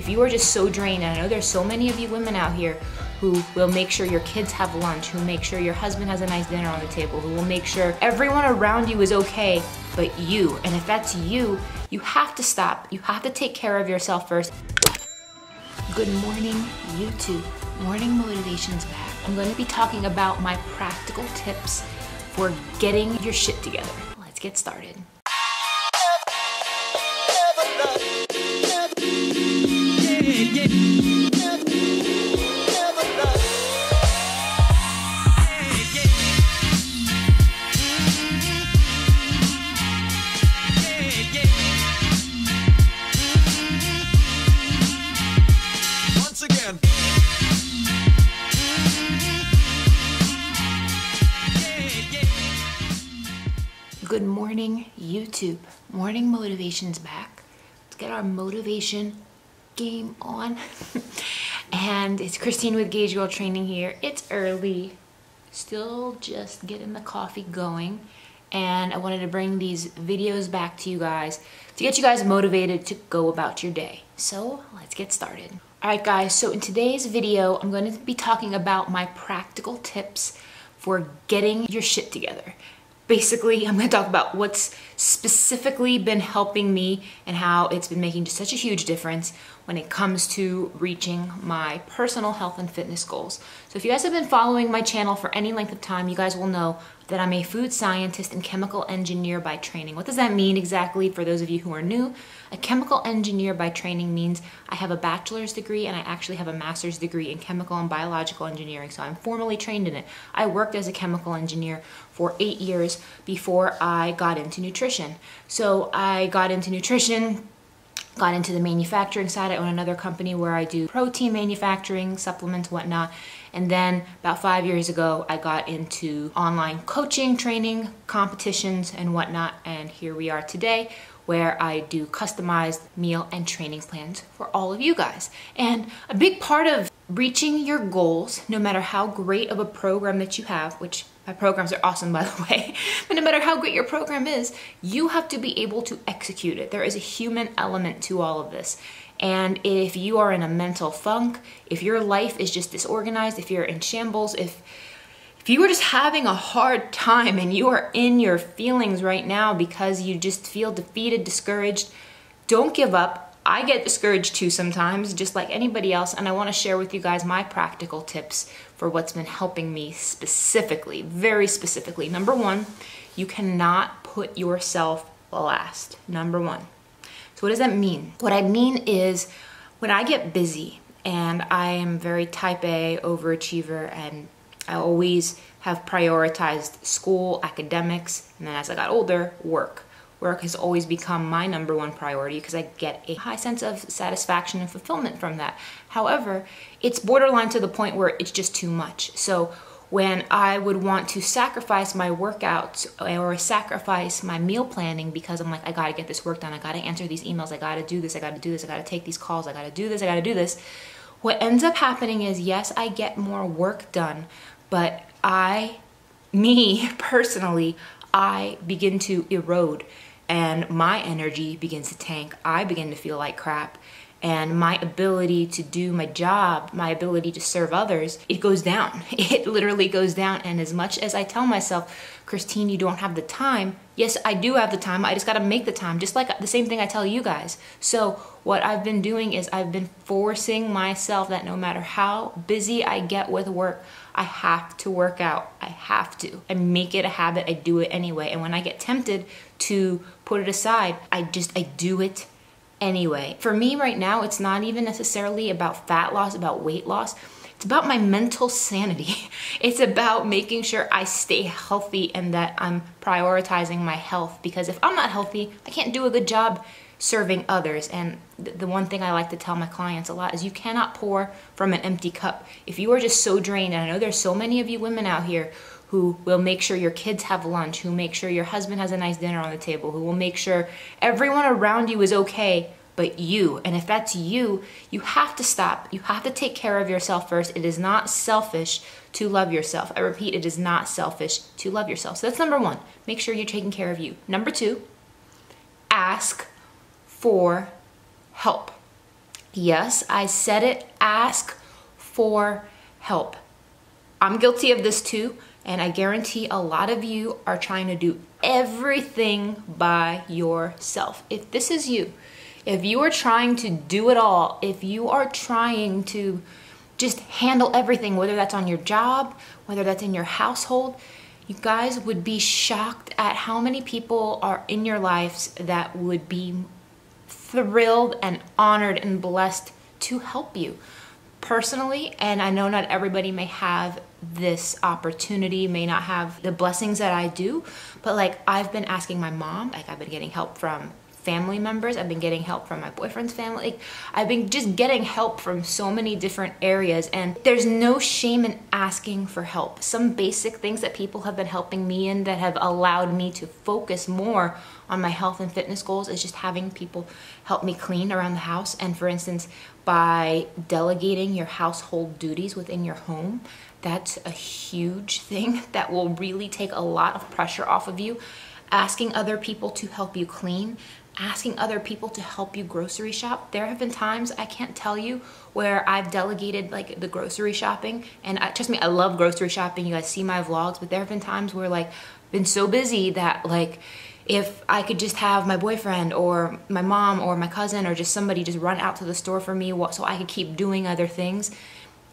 If you are just so drained, and I know there's so many of you women out here who will make sure your kids have lunch, who make sure your husband has a nice dinner on the table, who will make sure everyone around you is okay but you. And if that's you, you have to stop. You have to take care of yourself first. Good morning, YouTube. Morning Motivation's back. I'm going to be talking about my practical tips for getting your shit together. Let's get started. Good morning, YouTube. Morning Motivation's back. Let's get our motivation game on. And it's Christine with Gauge Girl Training here. It's early, still just getting the coffee going. And I wanted to bring these videos back to you guys to get you guys motivated to go about your day. So let's get started. All right, guys, so in today's video, I'm going to be talking about my practical tips for getting your shit together. Basically, I'm going to talk about what's specifically been helping me and how it's been making just such a huge difference when it comes to reaching my personal health and fitness goals. So if you guys have been following my channel for any length of time, you guys will know that I'm a food scientist and chemical engineer by training. What does that mean exactly for those of you who are new? A chemical engineer by training means I have a bachelor's degree and I actually have a master's degree in chemical and biological engineering, so I'm formally trained in it. I worked as a chemical engineer for 8 years before I got into nutrition. So I got into nutrition, got into the manufacturing side. I own another company where I do protein manufacturing, supplements, whatnot. And then about 5 years ago, I got into online coaching, training, competitions, and whatnot. And here we are today, where I do customized meal and training plans for all of you guys. And a big part of reaching your goals, no matter how great of a program that you have, which my programs are awesome, by the way, but no matter how great your program is, you have to be able to execute it. There is a human element to all of this. And if you are in a mental funk, if your life is just disorganized, if you're in shambles, if you are just having a hard time and you are in your feelings right now because you just feel defeated, discouraged, don't give up. I get discouraged too sometimes, just like anybody else, and I want to share with you guys my practical tips for what's been helping me specifically, very specifically. Number one, you cannot put yourself last. Number one. So what does that mean? What I mean is when I get busy, and I am very type A overachiever, and I always have prioritized school, academics, and then as I got older, work. Work has always become my number one priority because I get a high sense of satisfaction and fulfillment from that. However, it's borderline to the point where it's just too much. So when I would want to sacrifice my workouts or sacrifice my meal planning because I'm like, I gotta get this work done, I gotta answer these emails, I gotta do this, I gotta do this, I gotta take these calls, I gotta do this, I gotta do this. What ends up happening is, yes, I get more work done, but me personally, I begin to erode and my energy begins to tank. I begin to feel like crap. And my ability to do my job, my ability to serve others, it goes down. It literally goes down. And as much as I tell myself, Christine, you don't have the time. Yes, I do have the time. I just got to make the time, just like the same thing I tell you guys. So what I've been doing is I've been forcing myself that no matter how busy I get with work, I have to work out. I have to. I make it a habit. I do it anyway. And when I get tempted to put it aside, I do it anyway. For me right now, it's not even necessarily about fat loss, about weight loss. It's about my mental sanity. It's about making sure I stay healthy and that I'm prioritizing my health, because if I'm not healthy, I can't do a good job serving others. And the one thing I like to tell my clients a lot is you cannot pour from an empty cup. If you are just so drained, and I know there's so many of you women out here who will make sure your kids have lunch, who make sure your husband has a nice dinner on the table, who will make sure everyone around you is okay but you. And if that's you, you have to stop. You have to take care of yourself first. It is not selfish to love yourself. I repeat, it is not selfish to love yourself. So that's number one. Make sure you're taking care of you. Number two, ask for help. Yes, I said it, ask for help. I'm guilty of this too, and I guarantee a lot of you are trying to do everything by yourself. If this is you, if you are trying to do it all, if you are trying to just handle everything, whether that's on your job, whether that's in your household, you guys would be shocked at how many people are in your lives that would be thrilled and honored and blessed to help you personally. And I know not everybody may have this opportunity, may not have the blessings that I do, but like I've been asking my mom, like I've been getting help from family members, I've been getting help from my boyfriend's family, like I've been just getting help from so many different areas, and there's no shame in asking for help. Some basic things that people have been helping me in that have allowed me to focus more on my health and fitness goals is just having people help me clean around the house. And for instance, by delegating your household duties within your home, that's a huge thing that will really take a lot of pressure off of you. Asking other people to help you clean, asking other people to help you grocery shop. There have been times, I can't tell you, where I've delegated like the grocery shopping, and trust me, I love grocery shopping. You guys see my vlogs, but there have been times where like I've been so busy that like if I could just have my boyfriend or my mom or my cousin or just somebody just run out to the store for me so I could keep doing other things.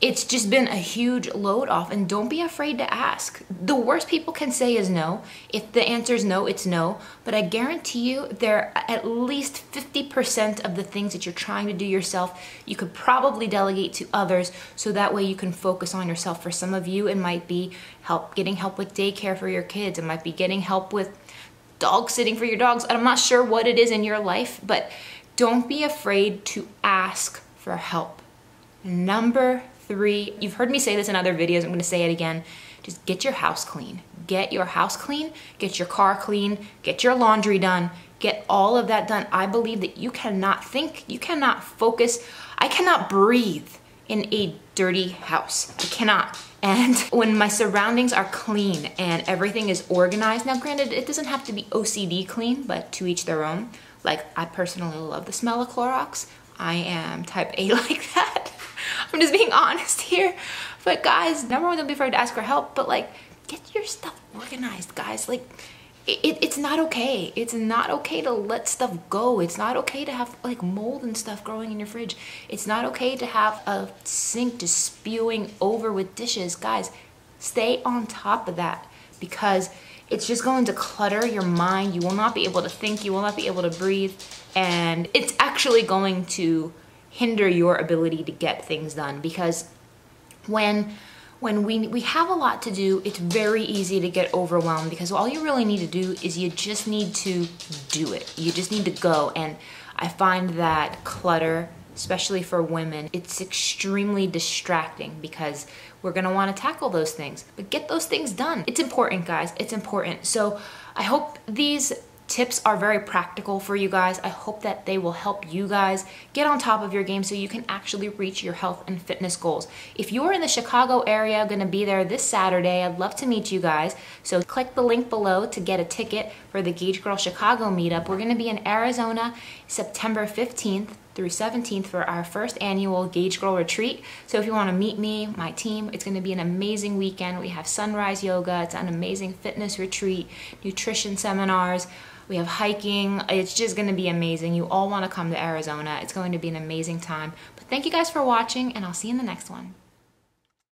It's just been a huge load off, and don't be afraid to ask. The worst people can say is no. If the answer is no, it's no. But I guarantee you there are at least 50% of the things that you're trying to do yourself, you could probably delegate to others, so that way you can focus on yourself. For some of you, it might be getting help with daycare for your kids. It might be getting help with dog sitting for your dogs. I'm not sure what it is in your life, but don't be afraid to ask for help. Number 3, you've heard me say this in other videos, I'm gonna say it again, just get your house clean. Get your house clean, get your car clean, get your laundry done, get all of that done. I believe that you cannot think, you cannot focus, I cannot breathe in a dirty house. I cannot. And when my surroundings are clean and everything is organized, now granted, it doesn't have to be OCD clean, but to each their own. Like, I personally love the smell of Clorox. I am type A like that. I'm just being honest here. But guys, number 1, don't be afraid to ask for help, but like, get your stuff organized, guys. Like, it's not okay. It's not okay to let stuff go. It's not okay to have like mold and stuff growing in your fridge. It's not okay to have a sink just spewing over with dishes. Guys, stay on top of that, because it's just going to clutter your mind. You will not be able to think. You will not be able to breathe. And it's actually going to hinder your ability to get things done, because when we have a lot to do, it's very easy to get overwhelmed, because all you really need to do is you just need to do it. You just need to go. And I find that clutter, especially for women, it's extremely distracting, because we're gonna wanna tackle those things, but get those things done. It's important, guys, it's important. So I hope these tips are very practical for you guys. I hope that they will help you guys get on top of your game so you can actually reach your health and fitness goals. If you're in the Chicago area, gonna be there this Saturday, I'd love to meet you guys. So click the link below to get a ticket for the Gage Girl Chicago meetup. We're gonna be in Arizona September 15th through 17th for our first annual Gage Girl retreat. So if you wanna meet me, my team, it's gonna be an amazing weekend. We have sunrise yoga, it's an amazing fitness retreat, nutrition seminars, we have hiking. It's just gonna be amazing. You all wanna come to Arizona. It's going to be an amazing time. But thank you guys for watching, and I'll see you in the next one.